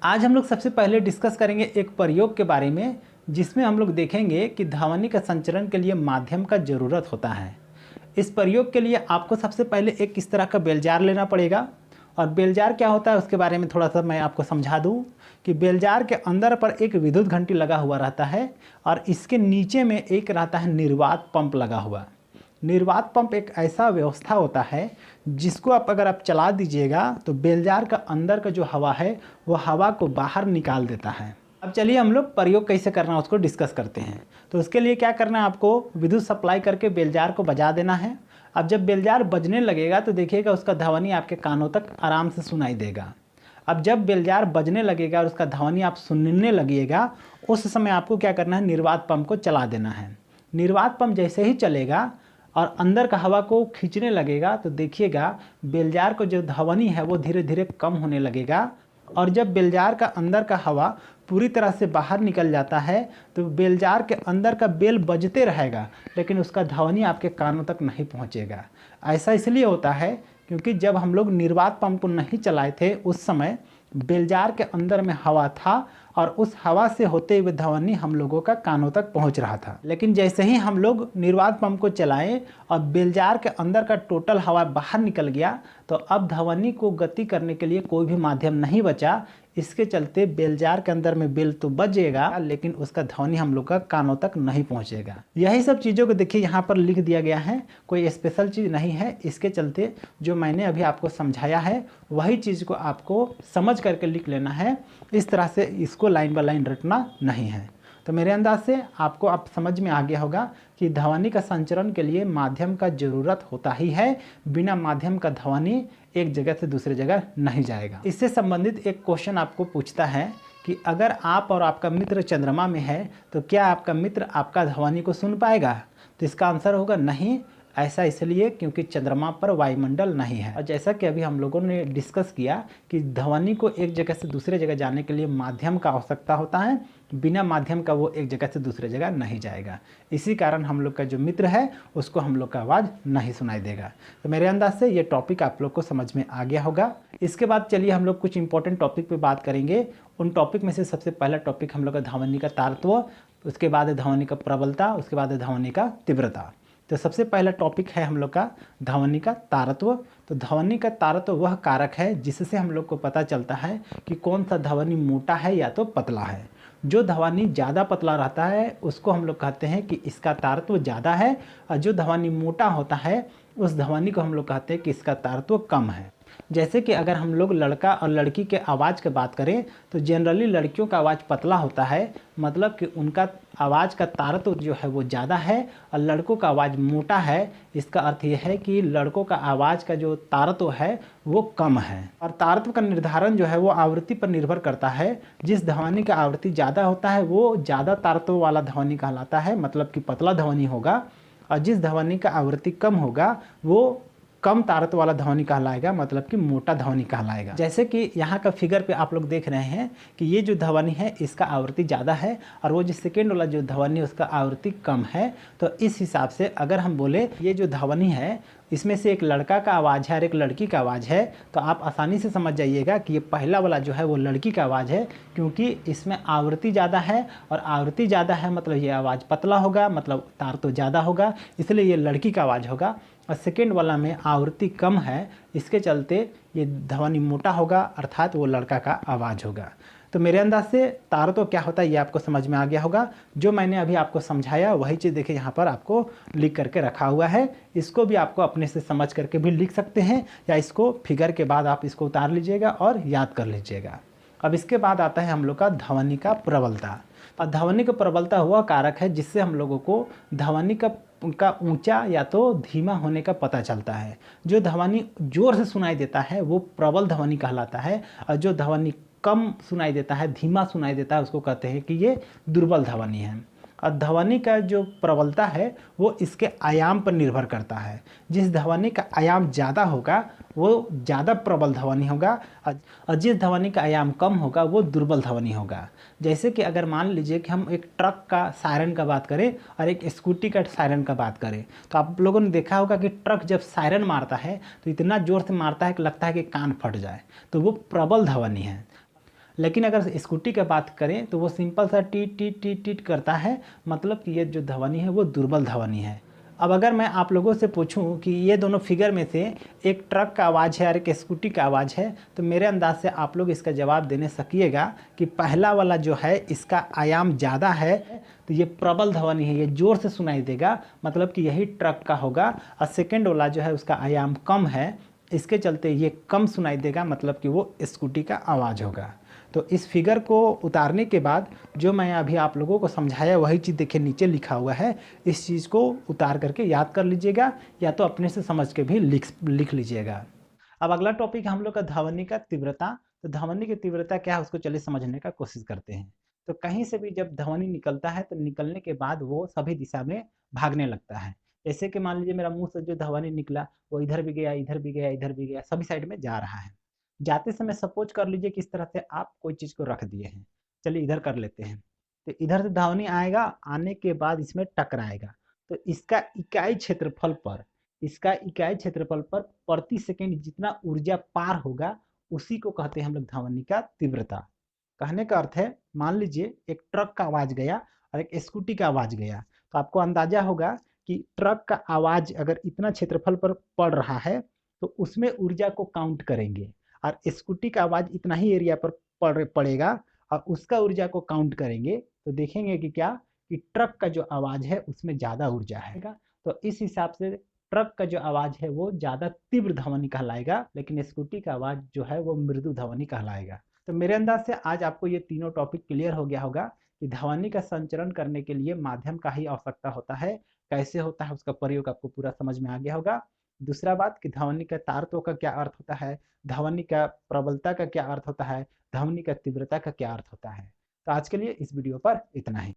आज हम लोग सबसे पहले डिस्कस करेंगे एक प्रयोग के बारे में, जिसमें हम लोग देखेंगे कि ध्वनि का संचरण के लिए माध्यम का ज़रूरत होता है। इस प्रयोग के लिए आपको सबसे पहले एक इस तरह का बेलजार लेना पड़ेगा। और बेलजार क्या होता है उसके बारे में थोड़ा सा मैं आपको समझा दूं कि बेलजार के अंदर पर एक विद्युत घंटी लगा हुआ रहता है और इसके नीचे में एक रहता है निर्वात पंप लगा हुआ। निर्वात पंप एक ऐसा व्यवस्था होता है जिसको अगर आप चला दीजिएगा तो बेलजार का अंदर का जो हवा है वो हवा को बाहर निकाल देता है। अब चलिए हम लोग प्रयोग कैसे करना है उसको डिस्कस करते हैं। तो उसके लिए क्या करना है, आपको विद्युत सप्लाई करके बेलजार को बजा देना है। अब जब बेलजार बजने लगेगा तो देखिएगा उसका ध्वनि आपके कानों तक आराम से सुनाई देगा। अब जब बेलजार बजने लगेगा और उसका ध्वनि आप सुनने लगिएगा, उस समय आपको क्या करना है, निर्वात पंप को चला देना है। निर्वात पंप जैसे ही चलेगा और अंदर का हवा को खींचने लगेगा तो देखिएगा बेलजार को जो ध्वनि है वो धीरे धीरे कम होने लगेगा। और जब बेलजार का अंदर का हवा पूरी तरह से बाहर निकल जाता है तो बेलजार के अंदर का बेल बजते रहेगा, लेकिन उसका ध्वनि आपके कानों तक नहीं पहुंचेगा। ऐसा इसलिए होता है क्योंकि जब हम लोग निर्वात पंप को नहीं चलाए थे उस समय बेलजार के अंदर में हवा था और उस हवा से होते हुए ध्वनि हम लोगों का कानों तक पहुंच रहा था। लेकिन जैसे ही हम लोग निर्वात पंप को चलाएं और बेलजार के अंदर का टोटल हवा बाहर निकल गया तो अब ध्वनि को गति करने के लिए कोई भी माध्यम नहीं बचा। इसके चलते बेलजार के अंदर में बेल तो बजेगा लेकिन उसका ध्वनि हम लोग का कानों तक नहीं पहुंचेगा। यही सब चीज़ों को देखिए यहाँ पर लिख दिया गया है, कोई स्पेशल चीज़ नहीं है। इसके चलते जो मैंने अभी आपको समझाया है वही चीज़ को आपको समझ करके लिख लेना है। इस तरह से इसको लाइन बाय लाइन रटना नहीं है। तो मेरे अंदाज से आपको अब समझ में आ गया होगा कि ध्वनि का संचरण के लिए माध्यम का ज़रूरत होता ही है। बिना माध्यम का ध्वनि एक जगह से दूसरे जगह नहीं जाएगा। इससे संबंधित एक क्वेश्चन आपको पूछता है कि अगर आप और आपका मित्र चंद्रमा में है तो क्या आपका मित्र आपका ध्वनि को सुन पाएगा? तो इसका आंसर होगा नहीं। ऐसा इसलिए क्योंकि चंद्रमा पर वायुमंडल नहीं है। और जैसा कि अभी हम लोगों ने डिस्कस किया कि ध्वनि को एक जगह से दूसरे जगह जाने के लिए माध्यम का आवश्यकता होता है, बिना माध्यम का वो एक जगह से दूसरे जगह नहीं जाएगा। इसी कारण हम लोग का जो मित्र है उसको हम लोग का आवाज़ नहीं सुनाई देगा। तो मेरे अंदाज से ये टॉपिक आप लोग को समझ में आ गया होगा। इसके बाद चलिए हम लोग कुछ इंपॉर्टेंट टॉपिक पे बात करेंगे। उन टॉपिक में से सबसे पहला टॉपिक हम लोग का ध्वनि का तारत्व, उसके बाद ध्वनि का प्रबलता, उसके बाद ध्वनि का तीव्रता। तो सबसे पहला टॉपिक है हम लोग का ध्वनि का तारत्व। तो ध्वनि का तारत्व वह कारक है जिससे हम लोग को पता चलता है कि कौन सा ध्वनि मोटा है या तो पतला है। जो ध्वनि ज़्यादा पतला रहता है उसको हम लोग कहते हैं कि इसका तारत्व ज़्यादा है, और जो ध्वनि मोटा होता है उस ध्वनि को हम लोग कहते हैं कि इसका तारत्व कम है। जैसे कि अगर हम लोग लड़का और लड़की के आवाज़ की बात करें तो जनरली लड़कियों का आवाज़ पतला होता है, मतलब कि उनका आवाज़ का तारत्व जो है वो ज़्यादा है, और लड़कों का आवाज़ मोटा है। इसका अर्थ ये है कि लड़कों का आवाज़ का जो तारत्व है वो कम है। और तारत्व का निर्धारण जो है वो आवृत्ति पर निर्भर करता है। जिस ध्वनि का आवृत्ति ज़्यादा होता है वो ज़्यादा तारत्व वाला ध्वनि कहलाता है, मतलब कि पतला ध्वनि होगा, और जिस ध्वनि का आवृत्ति कम होगा वो कम तारत्व वाला ध्वनि कहलाएगा, मतलब कि मोटा ध्वनि कहलाएगा। जैसे कि यहाँ का फिगर पे आप लोग देख रहे हैं कि ये जो ध्वनि है इसका आवृत्ति ज़्यादा है और वो जो सेकेंड वाला जो ध्वनि है उसका आवृत्ति कम है। तो इस हिसाब से अगर हम बोले ये जो ध्वनि है इसमें से एक लड़का का आवाज़ है और एक लड़की का आवाज़ है, तो आप आसानी से समझ जाइएगा कि ये पहला वाला जो है वो लड़की का आवाज़ है, क्योंकि इसमें आवृत्ति ज़्यादा है और आवृत्ति ज़्यादा है मतलब ये आवाज़ पतला होगा, मतलब तार तो ज़्यादा होगा, इसलिए ये लड़की का आवाज़ होगा। और सेकेंड वाला में आवृत्ति कम है, इसके चलते ये ध्वनि मोटा होगा, अर्थात वो लड़का का आवाज़ होगा। तो मेरे अंदाज से तारत्व क्या होता है ये आपको समझ में आ गया होगा। जो मैंने अभी आपको समझाया वही चीज़ देखिए यहाँ पर आपको लिख करके रखा हुआ है। इसको भी आपको अपने से समझ करके भी लिख सकते हैं, या इसको फिगर के बाद आप इसको उतार लीजिएगा और याद कर लीजिएगा। अब इसके बाद आता है हम लोग का ध्वनि का प्रबलता। और ध्वनि का प्रबलता हुआ कारक है जिससे हम लोगों को ध्वनि का ऊंचा या तो धीमा होने का पता चलता है। जो ध्वनि जोर से सुनाई देता है वो प्रबल ध्वनि कहलाता है, और जो ध्वनि कम सुनाई देता है, धीमा सुनाई देता है, उसको कहते हैं कि ये दुर्बल ध्वनि है। और ध्वनि का जो प्रबलता है वो इसके आयाम पर निर्भर करता है। जिस ध्वनि का आयाम ज़्यादा होगा वो ज़्यादा प्रबल ध्वनि होगा, और जिस ध्वनि का आयाम कम होगा वो दुर्बल ध्वनि होगा। जैसे कि अगर मान लीजिए कि हम एक ट्रक का सायरन का बात करें और एक स्कूटी का सायरन का बात करें, तो आप लोगों ने देखा होगा कि ट्रक जब सायरन मारता है तो इतना ज़ोर से मारता है कि लगता है कि कान फट जाए, तो वो प्रबल ध्वनि है। लेकिन अगर स्कूटी की बात करें तो वो सिंपल सा टीट टीट टीट टीट करता है, मतलब कि ये जो ध्वनि है वो दुर्बल ध्वनि है। अब अगर मैं आप लोगों से पूछूं कि ये दोनों फिगर में से एक ट्रक का आवाज़ है और एक स्कूटी का आवाज़ है, तो मेरे अंदाज से आप लोग इसका जवाब देने सकिएगा कि पहला वाला जो है इसका आयाम ज़्यादा है, तो ये प्रबल ध्वनि है, ये ज़ोर से सुनाई देगा, मतलब कि यही ट्रक का होगा। और सेकेंड वाला जो है उसका आयाम कम है, इसके चलते ये कम सुनाई देगा, मतलब कि वो स्कूटी का आवाज़ होगा। तो इस फिगर को उतारने के बाद जो मैं अभी आप लोगों को समझाया वही चीज़ देखिए नीचे लिखा हुआ है, इस चीज़ को उतार करके याद कर लीजिएगा या तो अपने से समझ के भी लिख लीजिएगा। अब अगला टॉपिक हम लोग का ध्वनि का तीव्रता। तो ध्वनि की तीव्रता क्या है उसको चलिए समझने का कोशिश करते हैं। तो कहीं से भी जब ध्वनि निकलता है तो निकलने के बाद वो सभी दिशा में भागने लगता है। जैसे कि मान लीजिए मेरा मुंह से जो ध्वनि निकला वो इधर भी गया, इधर भी गया, इधर भी गया, सभी साइड में जा रहा है। जाते समय सपोज कर लीजिए किस तरह से आप कोई चीज़ को रख दिए हैं। चलिए इधर कर लेते हैं। तो इधर से ध्वनि आएगा, आने के बाद इसमें टकराएगा। तो इसका इकाई क्षेत्रफल पर प्रति सेकंड जितना ऊर्जा पार होगा उसी को कहते हैं हम लोग ध्वनि का तीव्रता। कहने का अर्थ है, मान लीजिए एक ट्रक का आवाज गया और एक स्कूटी का आवाज गया, तो आपको अंदाजा होगा कि ट्रक का आवाज अगर इतना क्षेत्रफल पर पड़ रहा है तो उसमें ऊर्जा को काउंट करेंगे, और स्कूटी का आवाज इतना ही एरिया पर पड़ेगा और उसका ऊर्जा को काउंट करेंगे, तो देखेंगे कि क्या कि ट्रक का जो आवाज है उसमें ज्यादा ऊर्जा है। तो इस हिसाब से ट्रक का जो आवाज है वो ज्यादा तीव्र ध्वनि कहलाएगा, लेकिन स्कूटी का आवाज जो है वो मृदु ध्वनि कहलाएगा। तो मेरे अंदाज से आज आपको ये तीनों टॉपिक क्लियर हो गया होगा कि ध्वनि का संचरण करने के लिए माध्यम का ही आवश्यकता होता है, कैसे होता है उसका प्रयोग आपको पूरा समझ में आ गया होगा। दूसरा बात कि ध्वनि का तारत्व का क्या अर्थ होता है, ध्वनि का प्रबलता का क्या अर्थ होता है, ध्वनि का तीव्रता का क्या अर्थ होता है। तो आज के लिए इस वीडियो पर इतना ही।